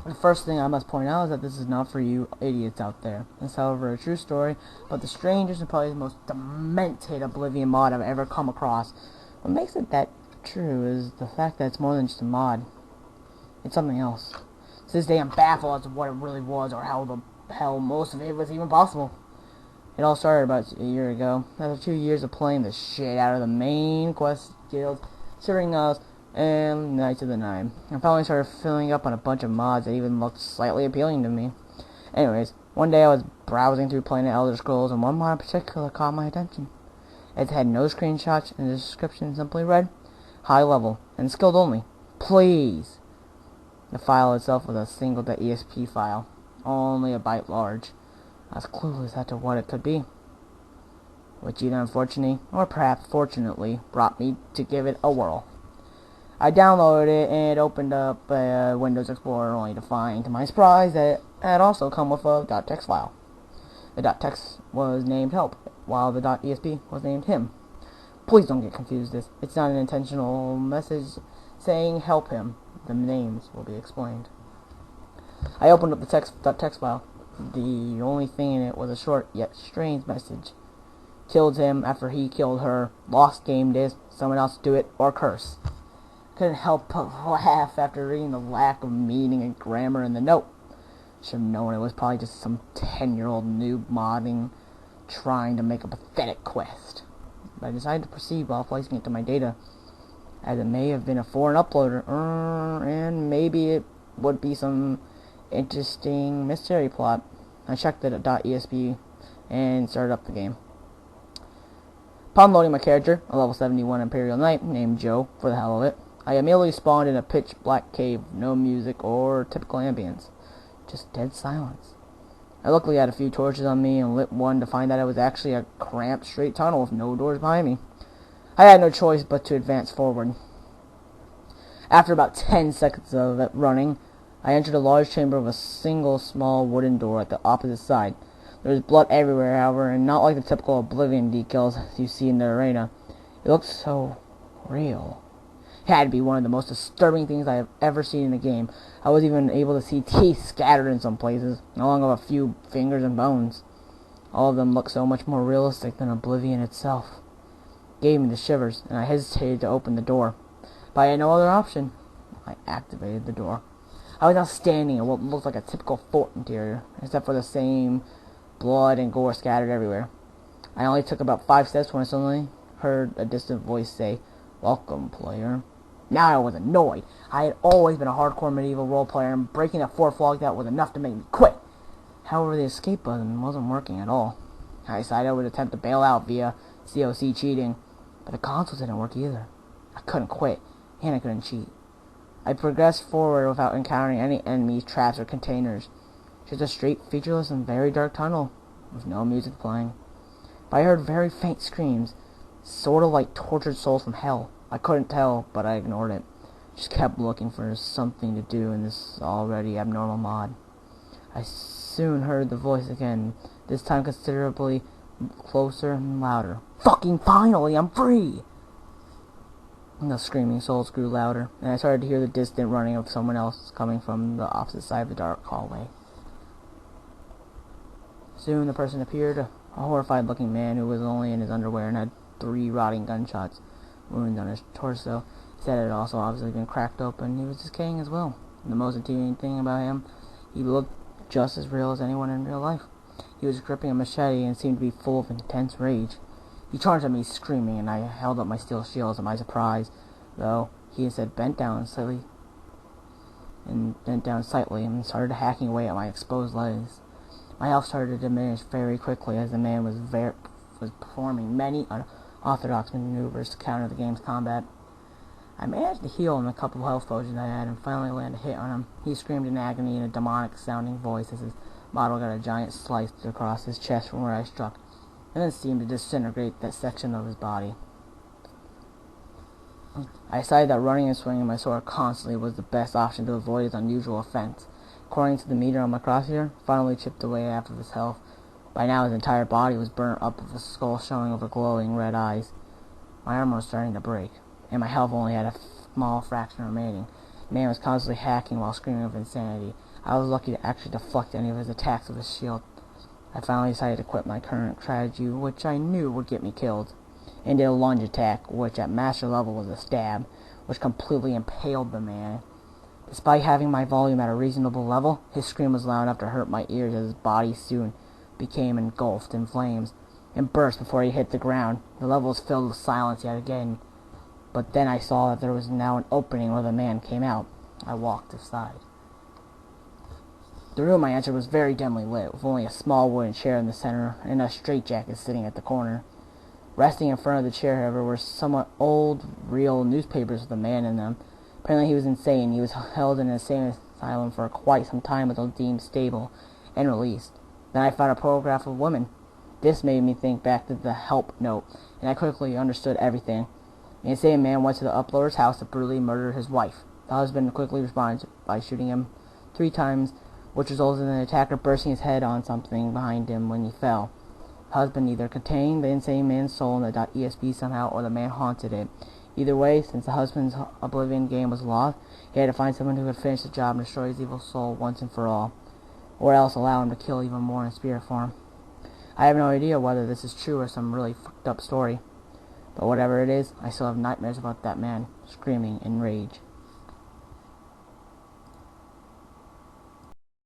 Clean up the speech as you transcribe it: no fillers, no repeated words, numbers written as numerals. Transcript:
The first thing I must point out is that this is not for you idiots out there. It's, however, a true story, but the strangest and probably the most demented Oblivion mod I've ever come across. What makes it that true is the fact that it's more than just a mod. It's something else. To this day, I'm baffled as to what it really was, or how the hell most of it was even possible. It all started about a year ago. After 2 years of playing the shit out of the main quest guild, Serving Us, and Knights of the Nine, I finally started filling up on a bunch of mods that even looked slightly appealing to me. Anyways, one day I was browsing through Planet Elder Scrolls, and one mod in particular caught my attention. It had no screenshots, and the description simply read, high level, and skilled only. Please! The file itself was a single .esp file, only a byte large. I was clueless as to what it could be, which either unfortunately, or perhaps fortunately, brought me to give it a whirl. I downloaded it and opened up Windows Explorer, only to find, to my surprise, that it had also come with a .text file. The .text was named help, while the .esp was named him. Please don't get confused. It's not an intentional message saying help him. The names will be explained. I opened up the text file. The only thing in it was a short yet strange message. Killed him after he killed her. Lost game disc. Someone else do it or curse. Couldn't help but laugh after reading the lack of meaning and grammar in the note. Should have known it was probably just some 10-year-old noob modding trying to make a pathetic quest. But I decided to proceed while placing it to my data, as it may have been a foreign uploader, and maybe it would be some interesting mystery plot. I checked the .esp and started up the game. Upon loading my character, a level 71 Imperial Knight named Joe, for the hell of it, I immediately spawned in a pitch-black cave with no music or typical ambience. Just dead silence. I luckily had a few torches on me and lit one to find that it was actually a cramped straight tunnel with no doors behind me. I had no choice but to advance forward. After about 10 seconds of it running, I entered a large chamber with a single small wooden door at the opposite side. There was blood everywhere, however, and not like the typical Oblivion decals you see in the arena. It looked so real. It had to be one of the most disturbing things I have ever seen in a game. I was even able to see teeth scattered in some places, along with a few fingers and bones. All of them looked so much more realistic than Oblivion itself. It gave me the shivers, and I hesitated to open the door. But I had no other option. I activated the door. I was now standing in what looked like a typical fort interior, except for the same blood and gore scattered everywhere. I only took about 5 steps when I suddenly heard a distant voice say, "Welcome, player." Now I was annoyed. I had always been a hardcore medieval role player, and breaking a fourth wall like that was enough to make me quit. However, the escape button wasn't working at all. I decided I would attempt to bail out via COC cheating, but the console didn't work either. I couldn't quit, and I couldn't cheat. I progressed forward without encountering any enemies, traps, or containers. Just a straight, featureless, and very dark tunnel, with no music playing. But I heard very faint screams, sort of like tortured souls from hell. I couldn't tell, but I ignored it. Just kept looking for something to do in this already abnormal mod. I soon heard the voice again, this time considerably closer and louder. Fucking finally, I'm free! And the screaming souls grew louder, and I started to hear the distant running of someone else coming from the opposite side of the dark hallway. Soon the person appeared, a horrified-looking man who was only in his underwear and had 3 rotting gunshots wounds on his torso. His head had also obviously been cracked open. He was decaying as well. And the most intimidating thing about him, he looked just as real as anyone in real life. He was gripping a machete and seemed to be full of intense rage. He charged at me screaming, and I held up my steel shield to my surprise, though he instead bent down slightly and started hacking away at my exposed legs. My health started to diminish very quickly as the man was performing many unorthodox maneuvers to counter the game's combat. I managed to heal him a couple of health potions I had and finally landed a hit on him. He screamed in agony in a demonic-sounding voice as his model got a giant slice across his chest from where I struck, and then seemed to disintegrate that section of his body. I decided that running and swinging my sword constantly was the best option to avoid his unusual offense. According to the meter on my crosshair, finally chipped away half of his health. By now his entire body was burnt up with a skull showing over glowing red eyes. My armor was starting to break, and my health only had a small fraction remaining. The man was constantly hacking while screaming of insanity. I was lucky to actually deflect any of his attacks with his shield. I finally decided to quit my current strategy, which I knew would get me killed, and did a lunge attack, which at master level was a stab, which completely impaled the man. Despite having my volume at a reasonable level, his scream was loud enough to hurt my ears as his body soon became engulfed in flames and burst before he hit the ground. The level was filled with silence yet again, but then I saw that there was now an opening where the man came out. I walked aside. The room I entered was very dimly lit, with only a small wooden chair in the center and a straitjacket sitting at the corner. Resting in front of the chair, however, were somewhat old, real newspapers with a man in them. Apparently he was insane. He was held in an insane asylum for quite some time until deemed stable and released. Then I found a photograph of a woman. This made me think back to the help note, and I quickly understood everything. The insane man went to the uploader's house to brutally murder his wife. The husband quickly responded by shooting him 3 times, which resulted in the attacker bursting his head on something behind him when he fell. The husband either contained the insane man's soul in the .esp somehow, or the man haunted it. Either way, since the husband's oblivion game was lost, he had to find someone who could finish the job and destroy his evil soul once and for all, or else allow him to kill even more in spirit form. I have no idea whether this is true or some really fucked up story, but whatever it is, I still have nightmares about that man screaming in rage.